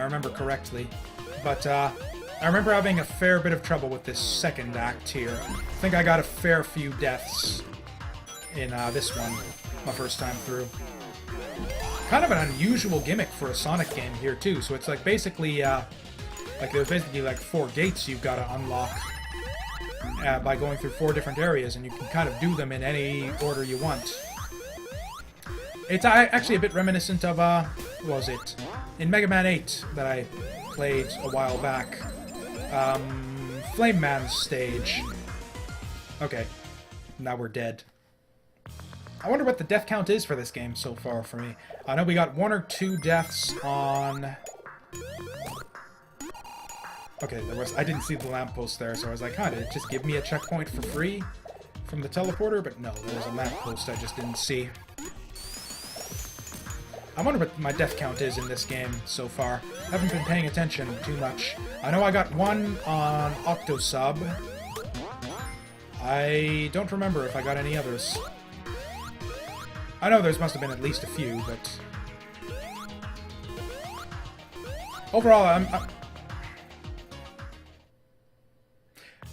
remember correctly. But I remember having a fair bit of trouble with this second act here. I think I got a fair few deaths in this one, my first time through. Kind of an unusual gimmick for a Sonic game here too. So it's like basically, there's basically like 4 gates you've got to unlock by going through 4 different areas, and you can kind of do them in any order you want. It's actually a bit reminiscent of, what was it? In Mega Man 8 that I played a while back. Flame Man's stage. Okay, now we're dead. I wonder what the death count is for this game so far for me. I know we got 1 or 2 deaths on... Okay, I didn't see the lamppost there, so I was like, huh, did it just give me a checkpoint for free from the teleporter? But no, there was a lamppost I just didn't see. I wonder what my death count is in this game so far. I haven't been paying attention too much. I know I got 1 on Octosub. I don't remember if I got any others. I know there must have been at least a few, but... Overall,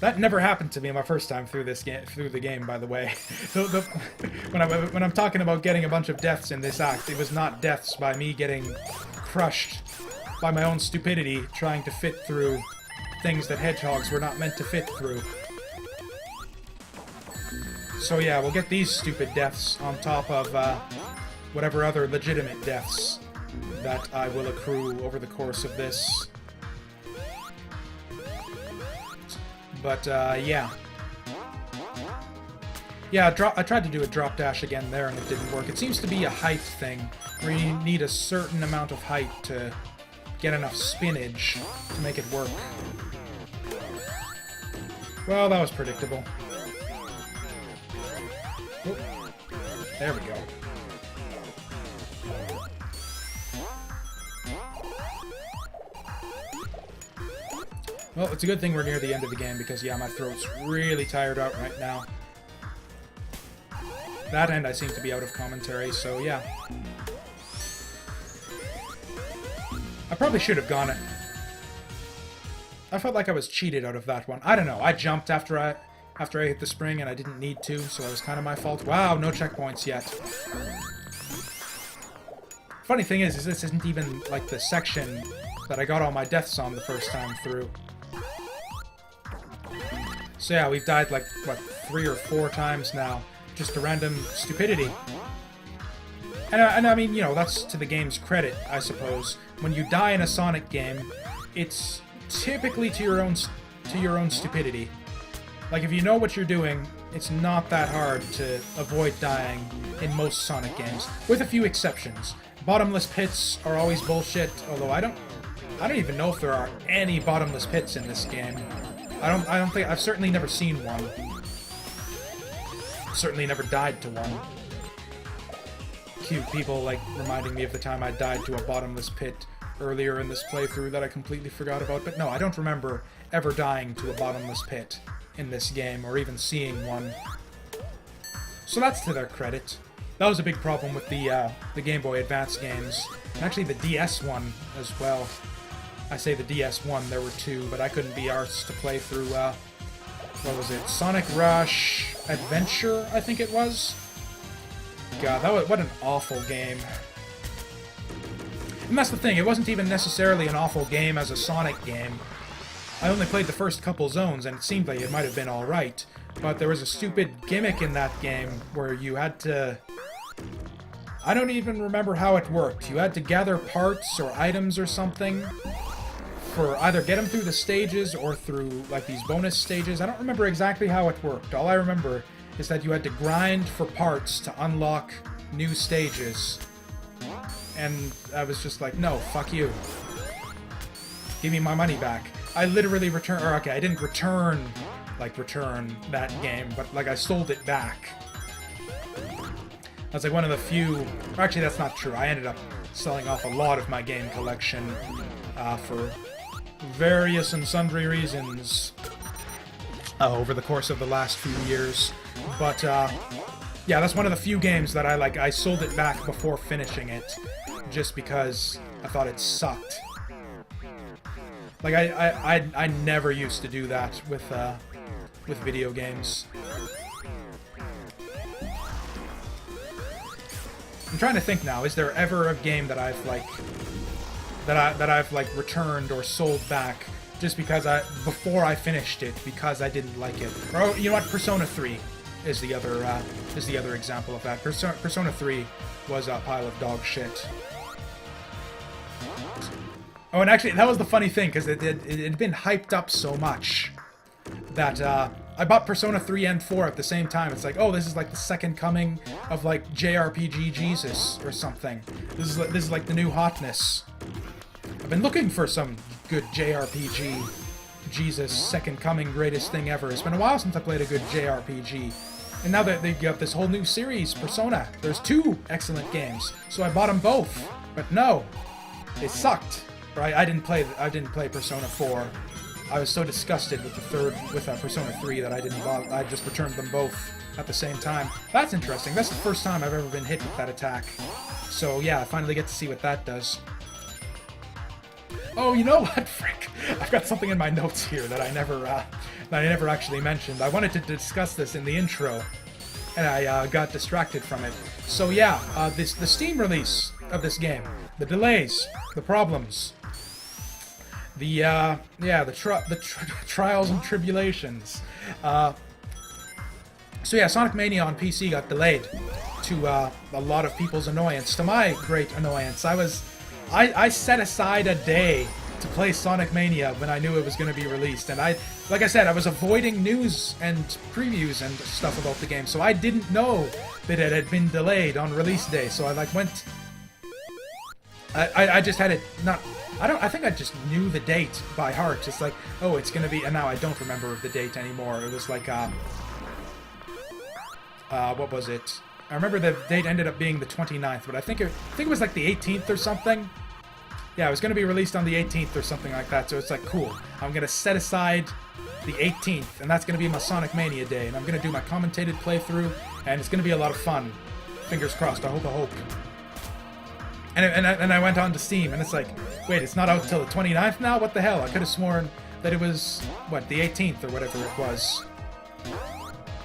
that never happened to me my first time through the game, by the way. So when I'm talking about getting a bunch of deaths in this act, it was not deaths by me getting crushed by my own stupidity trying to fit through things that hedgehogs were not meant to fit through. So yeah, we'll get these stupid deaths on top of whatever other legitimate deaths that I will accrue over the course of this. But, yeah. Yeah, I tried to do a drop dash again there and it didn't work. It seems to be a height thing, where you need a certain amount of height to get enough spinach to make it work. Well, that was predictable. Oop. There we go. Well, it's a good thing we're near the end of the game, because, yeah, my throat's really tired out right now. That end I seem to be out of commentary, so, yeah. I probably should have gone it. I felt like I was cheated out of that one. I don't know, I jumped after I hit the spring, and I didn't need to, so it was kind of my fault. Wow, no checkpoints yet. Funny thing is this isn't even, like, the section that I got all my deaths on the first time through. So yeah, we've died like, what, 3 or 4 times now. Just to random stupidity. And I mean, you know, that's to the game's credit, I suppose. When you die in a Sonic game, it's typically to your own stupidity. Like, if you know what you're doing, it's not that hard to avoid dying in most Sonic games, with a few exceptions. Bottomless pits are always bullshit, although I don't even know if there are any bottomless pits in this game. I don't think I've certainly never seen one. Certainly never died to one. Cute people like reminding me of the time I died to a bottomless pit earlier in this playthrough that I completely forgot about. But no, I don't remember ever dying to a bottomless pit in this game, or even seeing one. So that's to their credit. That was a big problem with the Game Boy Advance games. And actually the DS one as well. I say the DS one, there were 2, but I couldn't be arsed to play through, what was it? Sonic Rush Adventure, I think it was? God, what an awful game. And that's the thing, it wasn't even necessarily an awful game as a Sonic game. I only played the first couple zones, and it seemed like it might have been alright. But there was a stupid gimmick in that game where you had to... I don't even remember how it worked. You had to gather parts or items or something for either get them through the stages or through, like, these bonus stages. I don't remember exactly how it worked. All I remember is that you had to grind for parts to unlock new stages. And I was just like, no, fuck you. Give me my money back. I literally I didn't return that game, but, like, I sold it back. That's like one of the few... Or actually, that's not true. I ended up selling off a lot of my game collection for various and sundry reasons over the course of the last few years. But, yeah, that's one of the few games that I sold it back before finishing it, just because I thought it sucked. Like, I never used to do that with video games. I'm trying to think now, is there ever a game that I've, like, returned or sold back just because before I finished it, because I didn't like it? Or, you know what, Persona 3 is the other example of that. Persona 3 was a pile of dog shit. Oh, and actually, that was the funny thing, because it had been hyped up so much that I bought Persona 3 and 4 at the same time. It's like, oh, this is like the second coming of like JRPG Jesus or something. This is like the new hotness. I've been looking for some good JRPG Jesus, second coming, greatest thing ever. It's been a while since I played a good JRPG. And now that they've got this whole new series, Persona, there's 2 excellent games. So I bought them both. But no, they sucked. Right? I didn't play Persona 4. I was so disgusted with Persona 3 that I didn't bother. I just returned them both at the same time. That's interesting. That's the first time I've ever been hit with that attack. So yeah, I finally get to see what that does. Oh, you know what, Frick? I've got something in my notes here that I never actually mentioned. I wanted to discuss this in the intro, and I got distracted from it. So yeah, the Steam release of this game, the delays, the problems, the trials and tribulations. So yeah, Sonic Mania on PC got delayed to a lot of people's annoyance. To my great annoyance, I set aside a day to play Sonic Mania when I knew it was going to be released, and like I said, I was avoiding news and previews and stuff about the game, so I didn't know that it had been delayed on release day. So I went. I just had it not. I think I just knew the date by heart. It's like, oh, it's gonna be, and now I don't remember the date anymore. It was like, what was it? I remember the date ended up being the 29th, but I think it was like the 18th or something. Yeah, it was gonna be released on the 18th or something like that. So it's like, cool. I'm gonna set aside the 18th, and that's gonna be my Sonic Mania day, and I'm gonna do my commentated playthrough, and it's gonna be a lot of fun. Fingers crossed. I hope. And I went on to Steam, and it's like, wait, it's not out till the 29th now? What the hell? I could have sworn that it was, what, the 18th or whatever it was.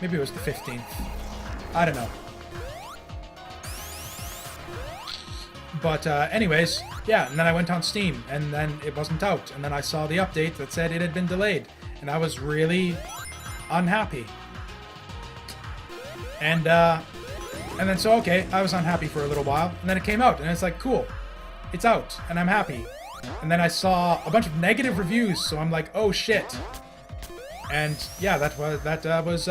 Maybe it was the 15th. I don't know. But anyways, yeah, and then I went on Steam, and then it wasn't out. And then I saw the update that said it had been delayed. And I was really unhappy. And then, so, okay, I was unhappy for a little while, and then it came out, and it's like, cool, it's out, and I'm happy. And then I saw a bunch of negative reviews, so I'm like, oh shit. And yeah, that was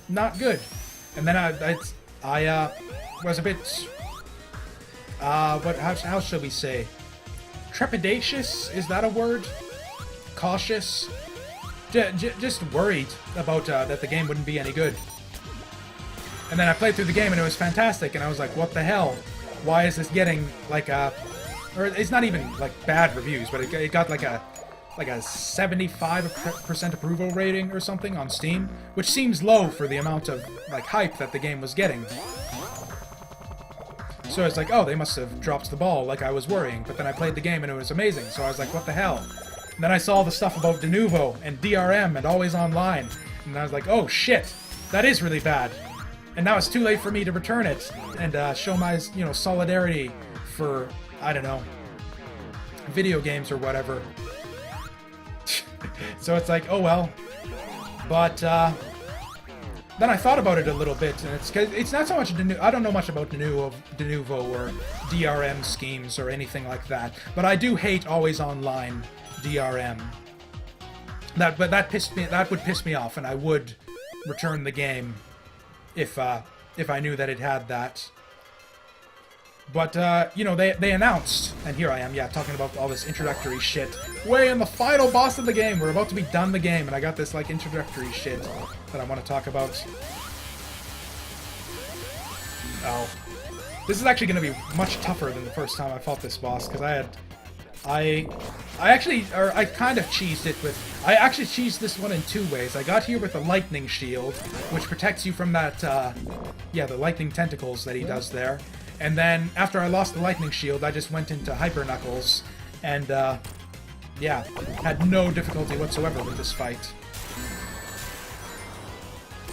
not good. And then I was a bit, how shall we say? Trepidatious? Is that a word? Cautious? Just worried about that the game wouldn't be any good. And then I played through the game and it was fantastic, and I was like, what the hell? Why is this getting like or it's not even like bad reviews, but it got like a 75% approval rating or something on Steam, which seems low for the amount of like hype that the game was getting. So it's like, oh, they must have dropped the ball like I was worrying, but then I played the game and it was amazing, so I was like, what the hell? And then I saw the stuff about De Novo and DRM and Always Online, and I was like, oh shit, that is really bad. And now it's too late for me to return it and show my, solidarity for, I don't know, video games or whatever. So it's like, oh well. But then I thought about it a little bit, and it's not so much I don't know much about De Novo or DRM schemes or anything like that. But I do hate Always Online DRM. That would piss me off, and I would return the game if I knew that it had that. But, they announced, and here I am, talking about all this introductory shit. Way in the final boss of the game! We're about to be done the game, and I got this, introductory shit that I want to talk about. Oh. This is actually going to be much tougher than the first time I fought this boss, because I kind of cheesed it with... I actually cheesed this one in 2 ways. I got here with a lightning shield, which protects you from that, the lightning tentacles that he does there. And then, after I lost the lightning shield, I just went into Hyper Knuckles, and yeah, had no difficulty whatsoever with this fight.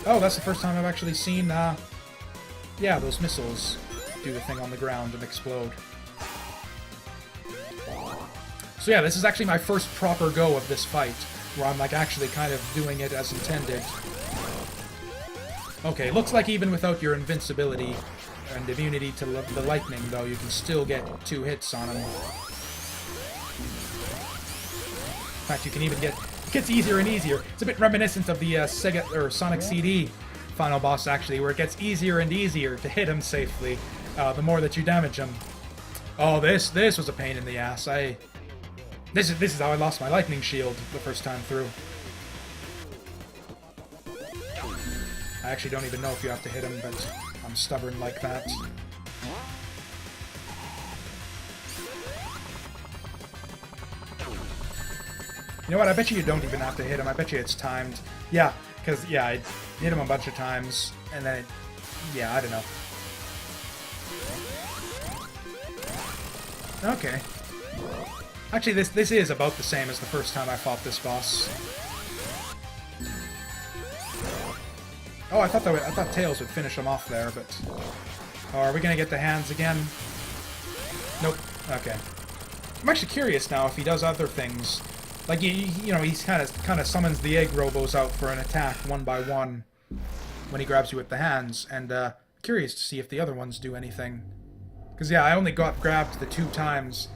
Oh, that's the first time I've actually seen, yeah, those missiles do the thing on the ground and explode. So yeah, this is actually my first proper go of this fight, where I'm like actually kind of doing it as intended. Okay, looks like even without your invincibility and immunity to the lightning, though, you can still get 2 hits on him. In fact, you can even get... It gets easier and easier. It's a bit reminiscent of the Sega or Sonic CD final boss, actually, where it gets easier and easier to hit him safely, the more that you damage him. Oh, this was a pain in the ass. This is how I lost my lightning shield the first time through. I actually don't even know if you have to hit him, but I'm stubborn like that. You know what? I bet you don't even have to hit him. I bet you it's timed. Yeah, because, yeah, I hit him a bunch of times, and then yeah, I don't know. Okay. Actually, this is about the same as the first time I fought this boss. Oh, I thought Tails would finish him off there, but... Oh, are we gonna get the hands again? Nope. Okay. I'm actually curious now if he does other things. Like, you know, he's kind of summons the egg robos out for an attack one by one when he grabs you with the hands, and curious to see if the other ones do anything. Because yeah, I only got grabbed the 2 times.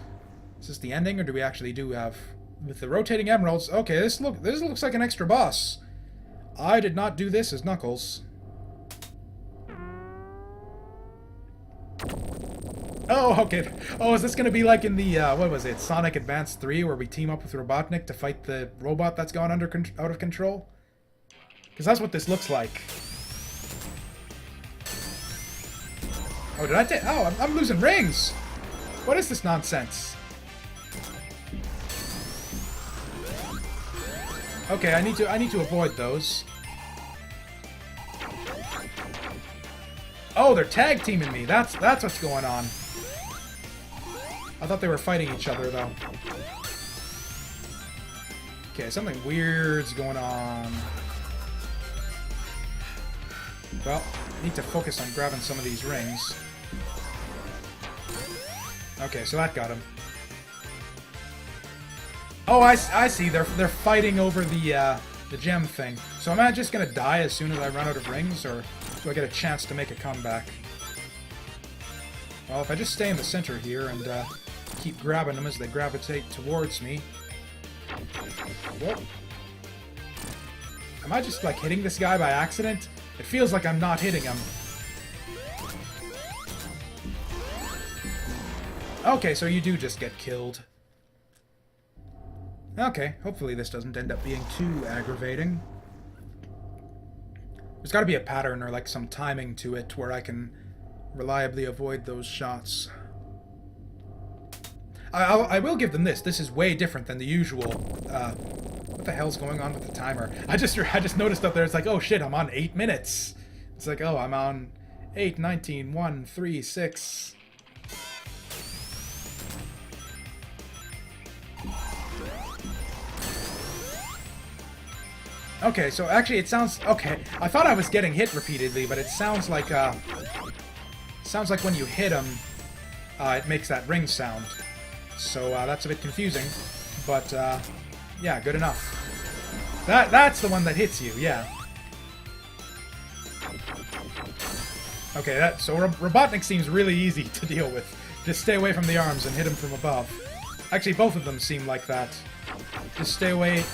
Is this the ending, or do we actually do have with the rotating emeralds? Okay, this looks like an extra boss. I did not do this as Knuckles. Oh, okay. Oh, is this going to be like in the, what was it, Sonic Advance 3, where we team up with Robotnik to fight the robot that's gone out of control? Because that's what this looks like. Oh, did I take... Oh, I'm losing rings! What is this nonsense? Okay, I need to avoid those. Oh, they're tag teaming me. That's what's going on. I thought they were fighting each other, though. Okay, something weird's going on. Well, I need to focus on grabbing some of these rings. Okay, so that got him. Oh, I see. They're fighting over the gem thing. So am I just gonna die as soon as I run out of rings, or do I get a chance to make a comeback? Well, if I just stay in the center here and keep grabbing them as they gravitate towards me. Whoa. Am I just, like, hitting this guy by accident? It feels like I'm not hitting him. Okay, so you do just get killed. Okay, hopefully this doesn't end up being too aggravating. There's got to be a pattern or like some timing to it where I can reliably avoid those shots. I will give them this. This is way different than the usual. What the hell's going on with the timer? I just noticed up there. It's like, oh shit, I'm on 8 minutes. It's like, oh, I'm on 8, 19, 1, 3, 6. Okay, so actually it sounds... Okay, I thought I was getting hit repeatedly, but it sounds like when you hit him, it makes that ring sound. So that's a bit confusing, but yeah, good enough. That's the one that hits you, yeah. Okay, so Robotnik seems really easy to deal with. Just stay away from the arms and hit him from above. Actually, both of them seem like that. Just stay away...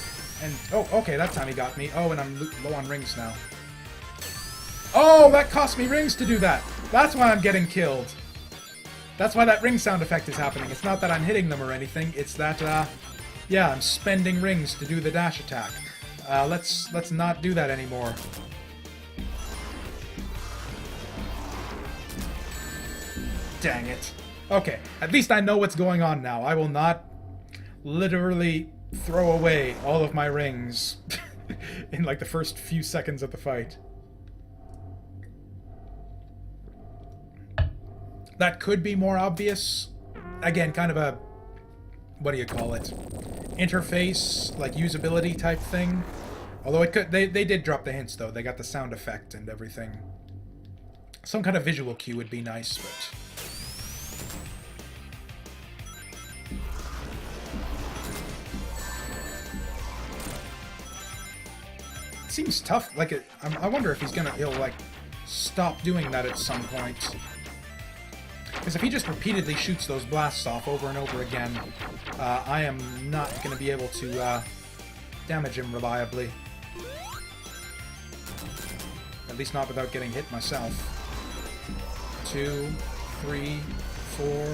And, oh, okay, that time he got me. Oh, and I'm low on rings now. Oh, that cost me rings to do that. That's why I'm getting killed. That's why that ring sound effect is happening. It's not that I'm hitting them or anything. It's that, yeah, I'm spending rings to do the dash attack. Let's not do that anymore. Dang it. Okay, at least I know what's going on now. I will not literally throw away all of my rings in like the first few seconds of the fight. That could be more obvious. Again, kind of a what do you call it? Interface, like usability type thing. Although it could, they did drop the hints though. They got the sound effect and everything. Some kind of visual cue would be nice, but it seems tough. Like I wonder if he'll like stop doing that at some point. Because if he just repeatedly shoots those blasts off over and over again, I am not going to be able to damage him reliably. At least not without getting hit myself. 2, 3, 4,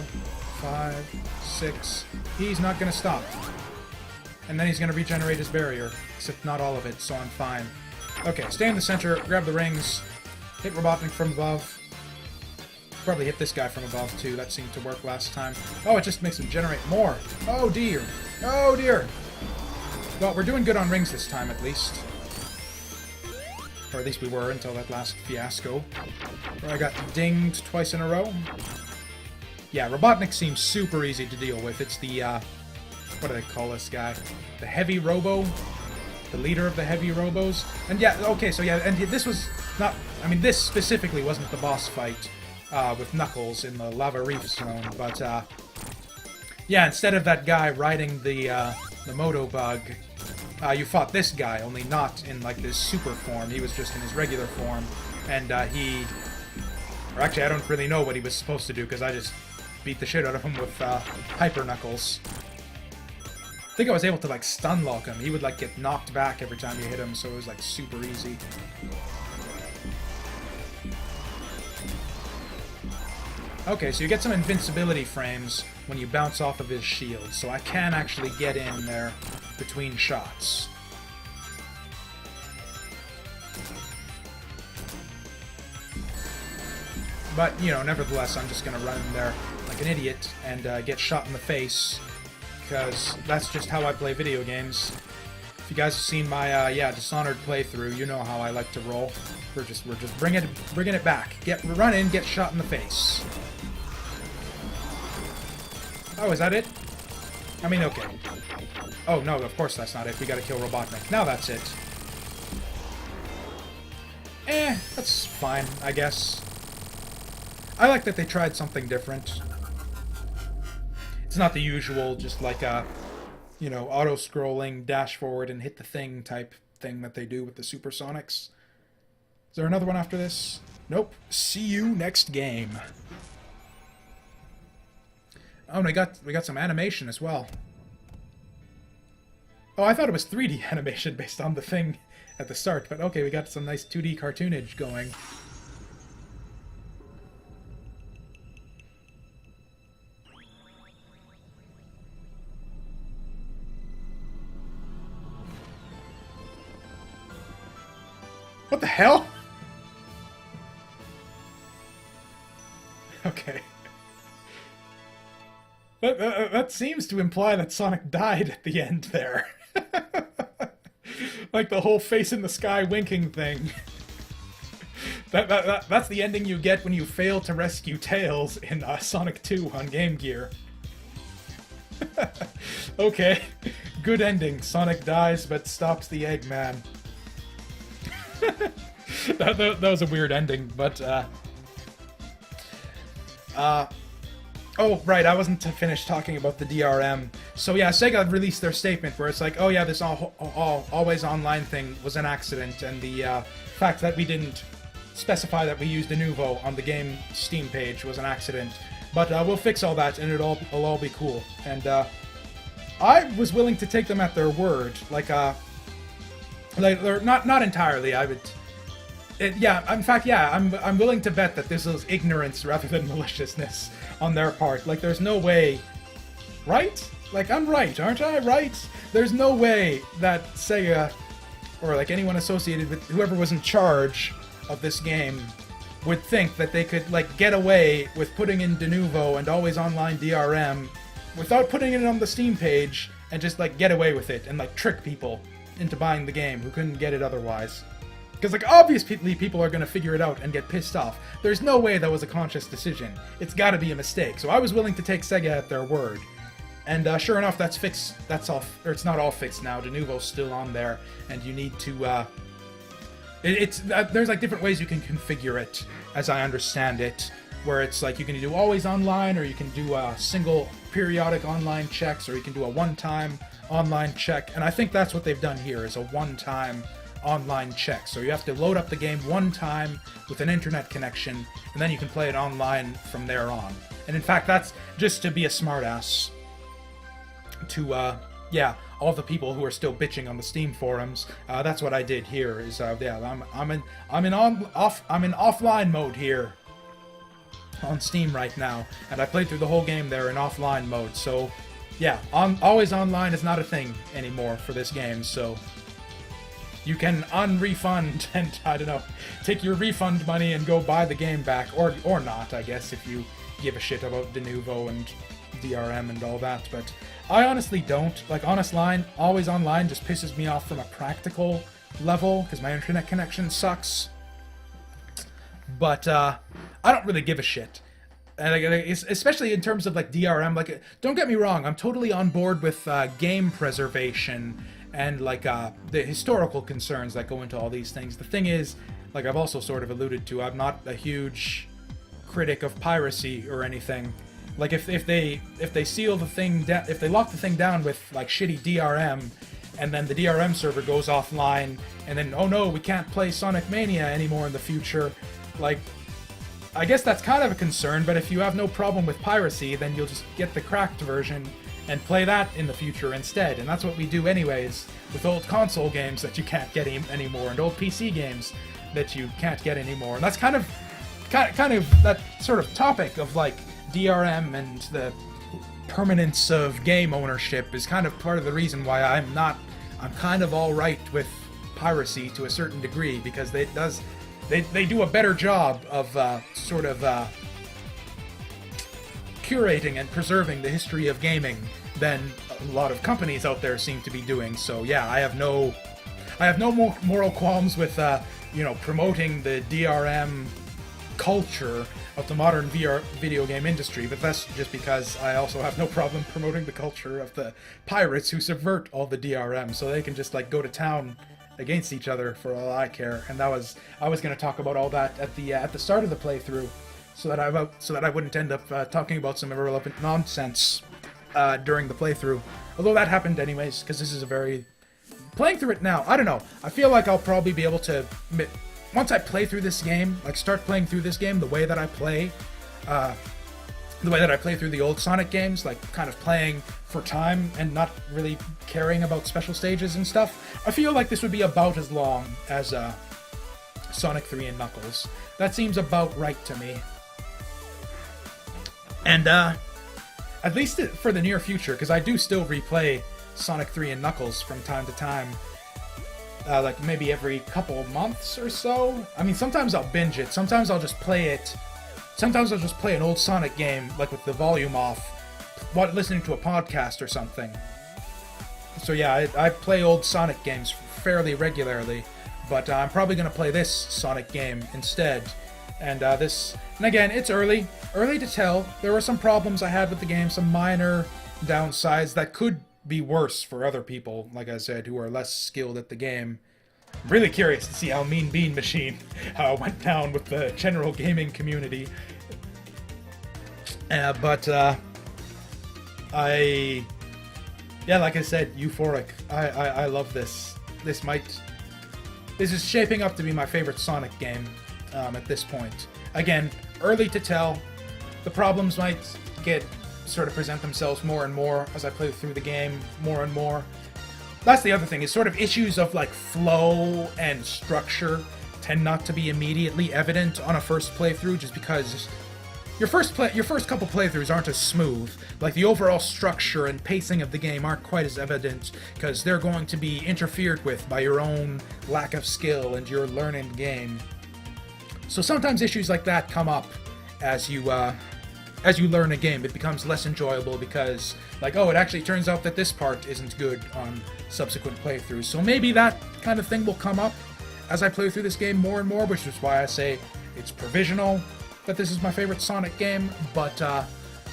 5, 6. He's not going to stop. And then he's going to regenerate his barrier. Except not all of it, so I'm fine. Okay, stay in the center, grab the rings, hit Robotnik from above. Probably hit this guy from above, too. That seemed to work last time. Oh, it just makes him generate more. Oh, dear. Oh, dear. Well, we're doing good on rings this time, at least. Or at least we were until that last fiasco, where I got dinged twice in a row. Yeah, Robotnik seems super easy to deal with. It's the, what do they call this guy? The Heavy Robo? The leader of the Heavy Robos? And yeah, okay, so yeah, and this was not... I mean, this specifically wasn't the boss fight with Knuckles in the Lava Reef zone, but, yeah, instead of that guy riding the Moto Bug, you fought this guy, only not in, like, this super form. He was just in his regular form, and, or actually, I don't really know what he was supposed to do, because I just beat the shit out of him with, Hyper Knuckles. I think I was able to, like, stun lock him. He would, like, get knocked back every time you hit him, so it was, like, super easy. Okay, so you get some invincibility frames when you bounce off of his shield, so I can actually get in there between shots. But, you know, nevertheless, I'm just gonna run in there like an idiot and get shot in the face, because that's just how I play video games. If you guys have seen my, Dishonored playthrough, you know how I like to roll. We're just bringing it back. Run in, get shot in the face. Oh, is that it? I mean, okay. Oh, no, of course that's not it. We gotta kill Robotnik. Now that's it. That's fine, I guess. I like that they tried something different. It's not the usual, just like a, you know, auto-scrolling, dash forward and hit the thing type thing that they do with the Supersonics. Is there another one after this? Nope. See you next game. Oh, and we got some animation as well. Oh, I thought it was 3D animation based on the thing at the start, but okay, we got some nice 2D cartoonage going. What the hell? Okay. That seems to imply that Sonic died at the end there. Like the whole face in the sky winking thing. That's the ending you get when you fail to rescue Tails in Sonic 2 on Game Gear. Okay, good ending. Sonic dies but stops the Eggman. that was a weird ending, but oh, right, I wasn't finished talking about the DRM. So yeah, Sega released their statement where it's like, oh yeah, this always online thing was an accident, and the fact that we didn't specify that we used Denuvo on the game Steam page was an accident. But we'll fix all that, and it'll all be cool. And I was willing to take them at their word, like not entirely. I would. Yeah, in fact, yeah, I'm willing to bet that this was ignorance rather than maliciousness on their part. Like, there's no way, right? Like, I'm right, aren't I? Right? There's no way that Sega, or like anyone associated with whoever was in charge of this game, would think that they could like get away with putting in Denuvo and always online DRM without putting it on the Steam page and just like get away with it and like trick people into buying the game who couldn't get it otherwise. Because, like, obviously people are going to figure it out and get pissed off. There's no way that was a conscious decision. It's got to be a mistake. So I was willing to take Sega at their word. And sure enough, that's fixed. That's all, or it's not all fixed now. De Nouveau's still on there, and you need to. There's like different ways you can configure it, as I understand it, where it's like you can do always online, or you can do single periodic online checks, or you can do a one-time online check. And I think that's what they've done here, is a one-time online check. So you have to load up the game one time with an internet connection, and then you can play it online from there on. And in fact, that's just to be a smartass to all the people who are still bitching on the Steam forums. That's what I did here. Is I'm in offline mode here on Steam right now, and I played through the whole game there in offline mode. So yeah, always online is not a thing anymore for this game. So you can unrefund and, I don't know, take your refund money and go buy the game back, or not, I guess, if you give a shit about De Nouveau and DRM and all that. But I honestly don't. Like, always online just pisses me off from a practical level, because my internet connection sucks. But I don't really give a shit. And especially in terms of like DRM, like, don't get me wrong, I'm totally on board with game preservation and like the historical concerns that go into all these things. The thing is, like I've also sort of alluded to, I'm not a huge critic of piracy or anything. Like if they seal the thing down, if they lock the thing down with like shitty DRM, and then the DRM server goes offline, and then, oh no, we can't play Sonic Mania anymore in the future, like, I guess that's kind of a concern. But if you have no problem with piracy, then you'll just get the cracked version and play that in the future instead. And that's what we do anyways with old console games that you can't get anymore, and old PC games that you can't get anymore. And that's kind of that sort of topic of like DRM and the permanence of game ownership is kind of part of the reason why I'm kind of all right with piracy to a certain degree, because they do a better job of curating and preserving the history of gaming than a lot of companies out there seem to be doing. So yeah, I have no moral qualms with promoting the DRM culture of the modern video game industry, but that's just because I also have no problem promoting the culture of the pirates who subvert all the DRM, so they can just like go to town against each other for all I care. And I was going to talk about all that at the start of the playthrough, so that I wouldn't end up talking about some irrelevant nonsense during the playthrough. Although that happened anyways, because this is playing through it now, I don't know. I feel like I'll probably be able to, once I play through this game, like start playing through this game the way that I play through the old Sonic games, like kind of playing for time and not really caring about special stages and stuff, I feel like this would be about as long as Sonic 3 and Knuckles. That seems about right to me. And at least for the near future, because I do still replay Sonic 3 and Knuckles from time to time. Like maybe every couple months or so. I mean, sometimes I'll binge it. Sometimes I'll just play it. Sometimes I'll just play an old Sonic game, like with the volume off, listening to a podcast or something. So yeah, I play old Sonic games fairly regularly, but I'm probably going to play this Sonic game instead. And again, it's early to tell. There were some problems I had with the game, some minor downsides that could be worse for other people, like I said, who are less skilled at the game. I'm really curious to see how Mean Bean Machine went down with the general gaming community. Like I said, euphoric. I love this. This is shaping up to be my favorite Sonic game at this point. Again, early to tell. The problems might sort of present themselves more and more as I play through the game more and more. That's the other thing, is sort of issues of like flow and structure tend not to be immediately evident on a first playthrough, just because your first couple playthroughs aren't as smooth. Like the overall structure and pacing of the game aren't quite as evident, because they're going to be interfered with by your own lack of skill and your learning the game. So sometimes issues like that come up as you learn a game. It becomes less enjoyable because, like, oh, it actually turns out that this part isn't good on subsequent playthroughs. So maybe that kind of thing will come up as I play through this game more and more, which is why I say it's provisional that this is my favorite Sonic game, but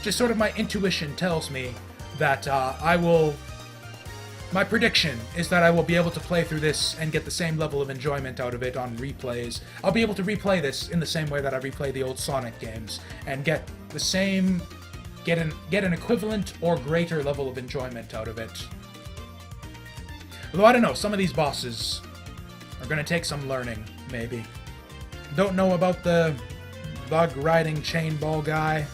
just sort of my intuition tells me that I will... My prediction is that I will be able to play through this and get the same level of enjoyment out of it on replays. I'll be able to replay this in the same way that I replay the old Sonic games and get the same... get an equivalent or greater level of enjoyment out of it. Although I don't know, some of these bosses are going to take some learning, maybe. Don't know about the bug-riding chain ball guy.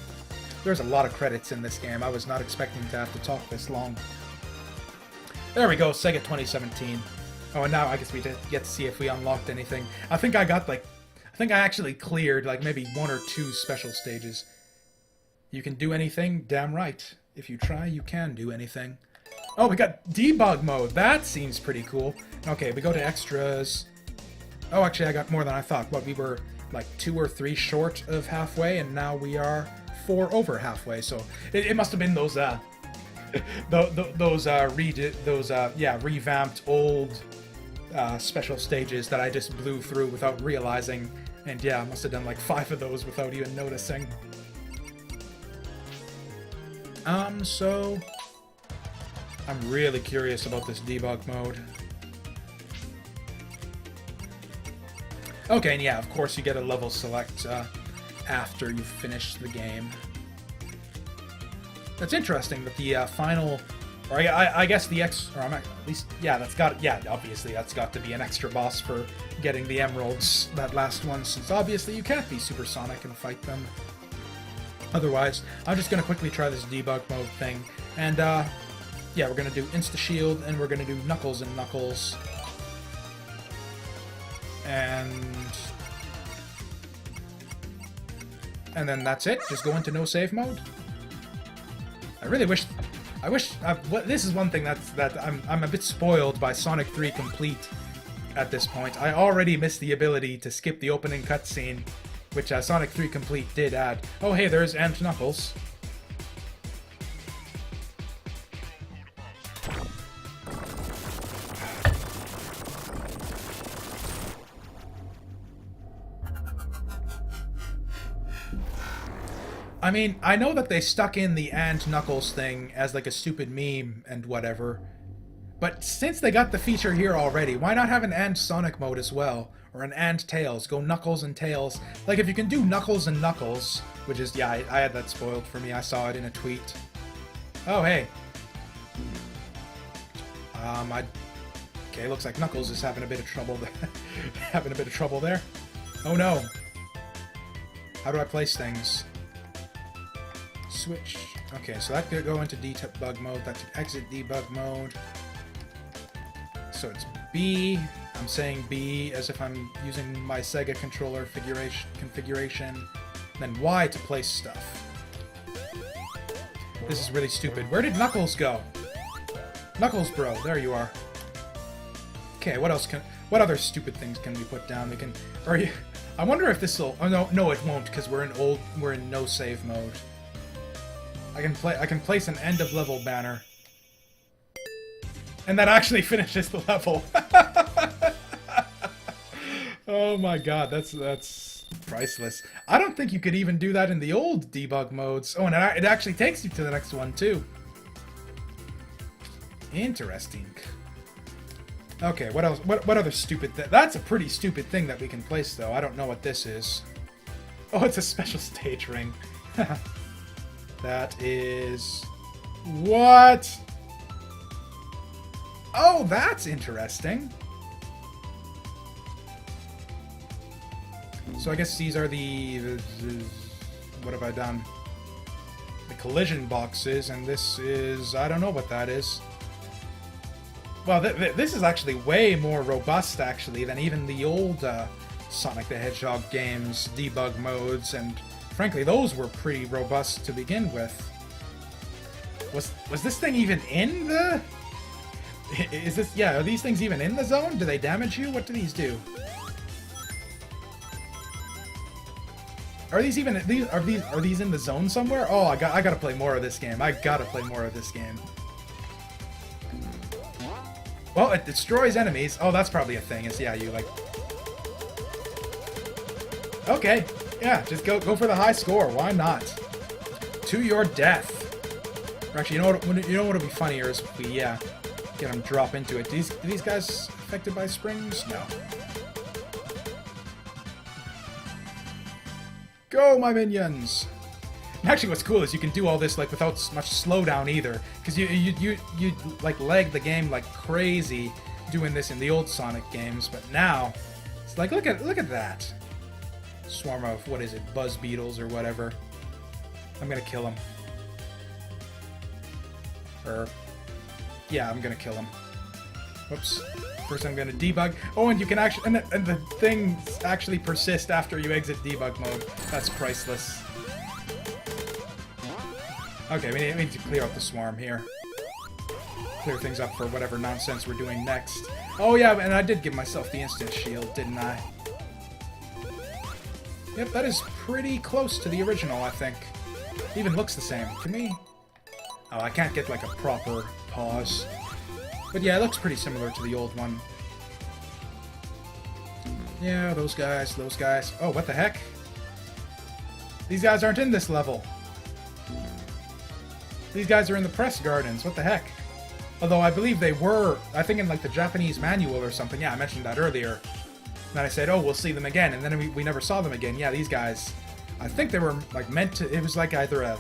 There's a lot of credits in this game. I was not expecting to have to talk this long. There we go, Sega 2017. Oh, and now I guess we get to see if we unlocked anything. I think I got, like... I think I actually cleared, like, maybe 1 or 2 special stages. You can do anything? Damn right. If you try, you can do anything. Oh, we got debug mode. That seems pretty cool. Okay, we go to extras. Oh, actually, I got more than I thought. What, we were, like, 2 or 3 short of halfway, and now we are 4 over halfway. So, it must have been those, revamped old special stages that I just blew through without realizing. And yeah, I must have done like 5 of those without even noticing. So I'm really curious about this debug mode. Okay, and yeah, of course you get a level select after you've finished the game. That's interesting that the final, or I guess the at least, yeah, obviously that's got to be an extra boss for getting the emeralds, that last one, since obviously you can't be supersonic and fight them. Otherwise, I'm just going to quickly try this debug mode thing, and yeah, we're going to do insta-shield, and we're going to do Knuckles and Knuckles. And then that's it, just go into no save mode. I wish, this is one thing that I'm a bit spoiled by Sonic 3 Complete at this point. I already missed the ability to skip the opening cutscene, which Sonic 3 Complete did add. Oh hey, there's Aunt Knuckles. I mean, I know that they stuck in the Aunt Knuckles thing as like a stupid meme and whatever, but since they got the feature here already, why not have an Aunt Sonic mode as well? Or an Aunt Tails, go Knuckles and Tails. Like, if you can do Knuckles and Knuckles, which is, yeah, I had that spoiled for me, I saw it in a tweet. Oh, hey. Okay, looks like Knuckles is having a bit of trouble there. Oh no. How do I place things? Switch. Okay, so that could go into debug mode, that could exit debug mode. So it's B. I'm saying B as if I'm using my Sega controller configuration. Then Y to place stuff. This is really stupid. Where did Knuckles go? Knuckles, bro, there you are. Okay, what other stupid things can we put down? I wonder if this will. Oh no, it won't, because we're in no save mode. I can place an end of level banner. And that actually finishes the level. Oh my god, that's priceless. I don't think you could even do that in the old debug modes. Oh, and it actually takes you to the next one too. Interesting. Okay, what else? What other stupid thing? That's a pretty stupid thing that we can place, though. I don't know what this is. Oh, it's a special stage ring. That is... What? Oh, that's interesting. So I guess these are the what have I done? The collision boxes, and this is... I don't know what that is. Well, this is actually way more robust, actually, than even the old Sonic the Hedgehog games, debug modes, and frankly, those were pretty robust to begin with. Was this thing even in the... Is this... Yeah, are these things even in the zone? Do they damage you? What do these do? Are these even... Are these in the zone somewhere? Oh, I gotta play more of this game. I gotta play more of this game. Well, it destroys enemies. Oh, that's probably a thing. Is yeah, you like... Okay. Yeah, just go for the high score. Why not? To your death. Or actually, you know what would be funnier is if we, get them drop into it. Are these guys affected by springs? No. Go, my minions! And actually, what's cool is you can do all this like without much slowdown either, because you like lag the game like crazy doing this in the old Sonic games, but now it's like look at that swarm of what is it, buzz beetles or whatever. I'm gonna kill him. Yeah, I'm gonna kill him. Whoops. First I'm gonna debug. Oh, and you can actually and the things actually persist after you exit debug mode. That's priceless. Okay, we need to clear out the swarm here. Clear things up for whatever nonsense we're doing next. Oh yeah, and I did give myself the instant shield, didn't I? Yep, that is pretty close to the original, I think. It even looks the same. Can we... Oh, I can't get like a proper pause. But yeah, it looks pretty similar to the old one. Yeah, those guys. Oh, what the heck? These guys aren't in this level. These guys are in the press gardens. What the heck? Although I believe they were, I think in like the Japanese manual or something. Yeah, I mentioned that earlier. And then I said, oh, we'll see them again. And then we never saw them again. Yeah, these guys, I think they were like meant to, it was like either a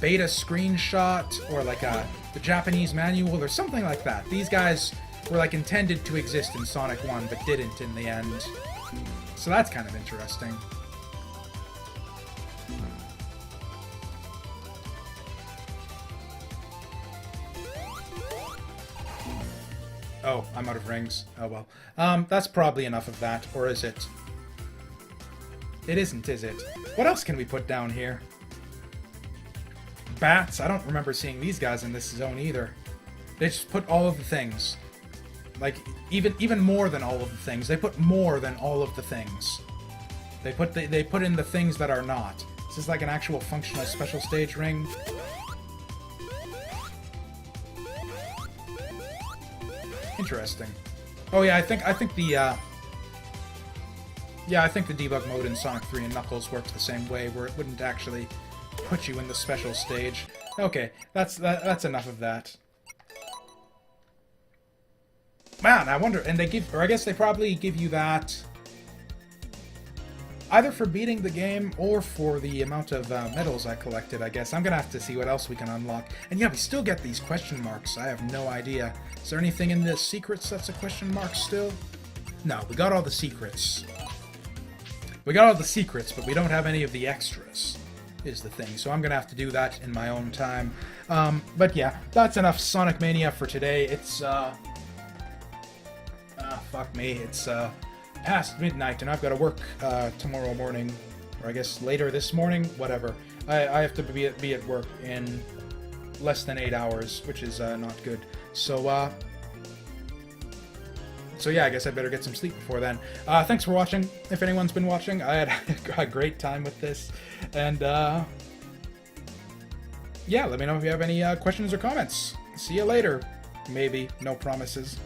beta screenshot or like the Japanese manual or something like that. These guys were like intended to exist in Sonic 1 but didn't in the end. So that's kind of interesting. Oh, I'm out of rings. Oh well. That's probably enough of that. Or is it? It isn't, is it? What else can we put down here? Bats? I don't remember seeing these guys in this zone either. They just put all of the things. Like, even more than all of the things. They put more than all of the things. They put in the things that are not. This is like an actual functional special stage ring. Interesting. Oh yeah, I think the debug mode in Sonic 3 and Knuckles works the same way, where it wouldn't actually put you in the special stage. Okay, that's enough of that. Man, I wonder, and they give, or I guess they probably give you that either for beating the game or for the amount of medals I collected, I guess. I'm gonna have to see what else we can unlock. And yeah, we still get these question marks. I have no idea. Is there anything in the secrets that's a question mark still? No, we got all the secrets. We got all the secrets, but we don't have any of the extras, is the thing. So I'm gonna have to do that in my own time. But yeah, that's enough Sonic Mania for today. It's, fuck me. It's, past midnight, and I've got to work tomorrow morning, or I guess later this morning, whatever. I have to be at work in less than 8 hours, which is not good. So yeah, I guess I better get some sleep before then. Thanks for watching, if anyone's been watching. I had a great time with this, and yeah, let me know if you have any questions or comments. See you later. Maybe. No promises.